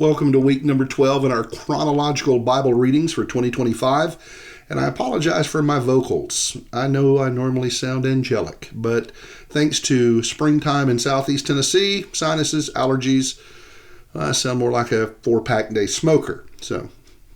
Welcome to week number 12 in our chronological Bible readings for 2025. And I apologize for my vocals. I know I normally sound angelic, but thanks to springtime in southeast Tennessee, sinuses, allergies, I sound more like a 4-pack day smoker. So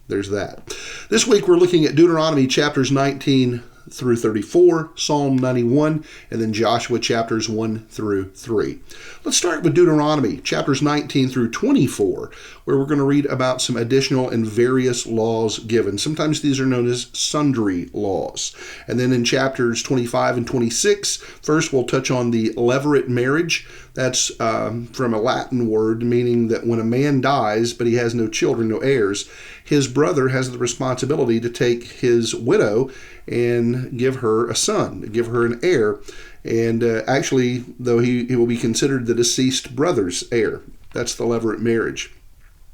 there's that. This week we're looking at Deuteronomy chapters 19 through 34, Psalm 91, and then Joshua chapters 1 through 3. Let's start with Deuteronomy chapters 19 through 24, where we're going to read about some additional and various laws given. Sometimes these are known as sundry laws. And then in chapters 25 and 26, first we'll touch on the levirate marriage. That's from a Latin word meaning that when a man dies but he has no children, no heirs, his brother has the responsibility to take his widow and give her a son, give her an heir. And actually, though he will be considered the deceased brother's heir. That's the levirate marriage.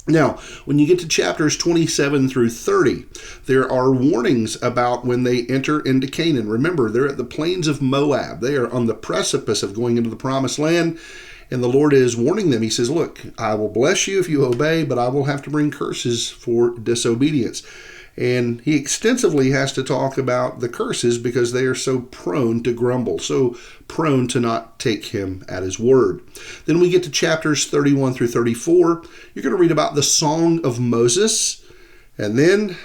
Now, when you get to chapters 27 through 30, there are warnings about when they enter into Canaan. Remember, they're at the plains of Moab. They are on the precipice of going into the promised land, and the Lord is warning them. He says, look, I will bless you if you obey, but I will have to bring curses for disobedience. And he extensively has to talk about the curses because they are so prone to grumble, so prone to not take him at his word. Then we get to chapters 31 through 34. You're going to read about the Song of Moses, and then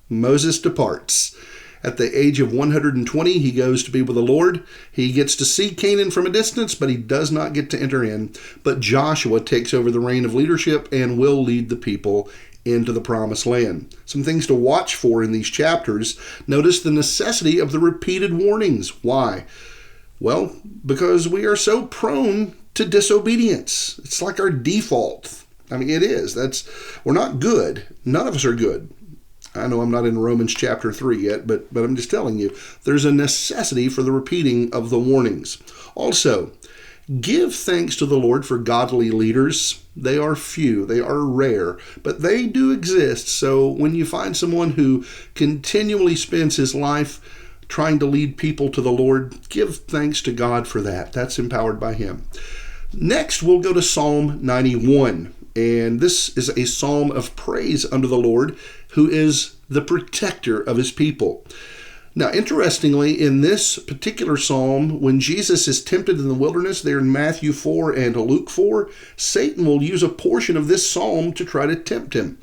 Moses departs. At the age of 120, he goes to be with the Lord. He gets to see Canaan from a distance, but he does not get to enter in. But Joshua takes over the reign of leadership and will lead the people into the promised land. Some things to watch for in these chapters. Notice the necessity of the repeated warnings. Why? Well, because we are so prone to disobedience. It's like our default. I mean, it is. We're not good. None of us are good. I know I'm not in Romans chapter 3 yet, but I'm just telling you, there's a necessity for the repeating of the warnings. Also, give thanks to the Lord for godly leaders. They are few, they are rare, but they do exist. So when you find someone who continually spends his life trying to lead people to the Lord, give thanks to God for that. That's empowered by him. Next, we'll go to Psalm 91. And this is a psalm of praise unto the Lord, who is the protector of his people. Now, interestingly, in this particular psalm, when Jesus is tempted in the wilderness, there in Matthew 4 and Luke 4, Satan will use a portion of this psalm to try to tempt him.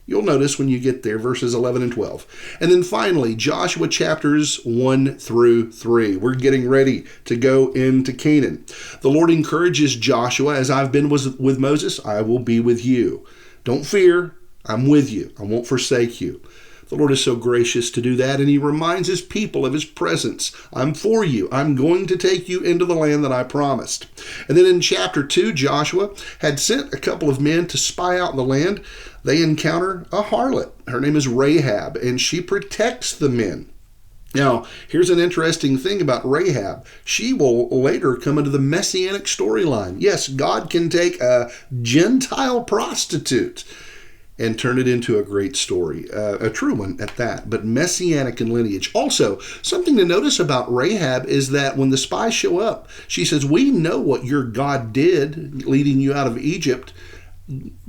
You'll notice when you get there, verses 11 and 12. And then finally, Joshua chapters 1 through 3. We're getting ready to go into Canaan. The Lord encourages Joshua, as I've been with Moses, I will be with you. Don't fear, I'm with you. I won't forsake you. The Lord is so gracious to do that, and he reminds his people of his presence. I'm for you. I'm going to take you into the land that I promised. And then in chapter 2, Joshua had sent a couple of men to spy out the land. They encounter a harlot. Her name is Rahab, and she protects the men. Now, here's an interesting thing about Rahab. She will later come into the Messianic storyline. Yes, God can take a Gentile prostitute and turn it into a great story, a true one at that, but messianic in lineage. Also, something to notice about Rahab is that when the spies show up, she says, we know what your God did, leading you out of Egypt,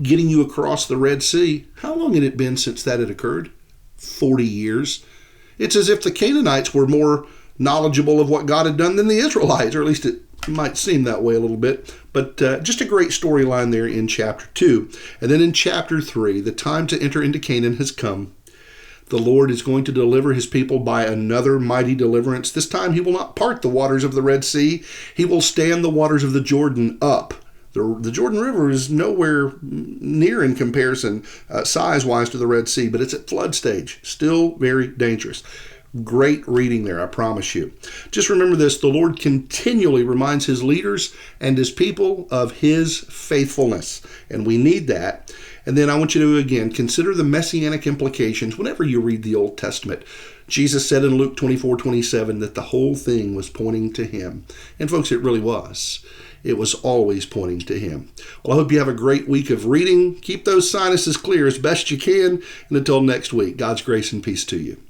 getting you across the Red Sea. How long had it been since that had occurred? 40 years. It's as if the Canaanites were more knowledgeable of what God had done than the Israelites, or at least it might seem that way a little bit. But just a great storyline there in chapter 2. And then in chapter 3, the time to enter into Canaan has come. The Lord is going to deliver his people by another mighty deliverance. This time he will not part the waters of the Red Sea. He will stand the waters of the Jordan up. The Jordan River is nowhere near in comparison size-wise to the Red Sea, but it's at flood stage. Still very dangerous. Great reading there, I promise you. Just remember this, the Lord continually reminds his leaders and his people of his faithfulness, and we need that. And then I want you to, again, consider the messianic implications whenever you read the Old Testament. Jesus said in Luke 24:27 that the whole thing was pointing to him. And folks, it really was. It was always pointing to him. Well, I hope you have a great week of reading. Keep those sinuses clear as best you can. And until next week, God's grace and peace to you.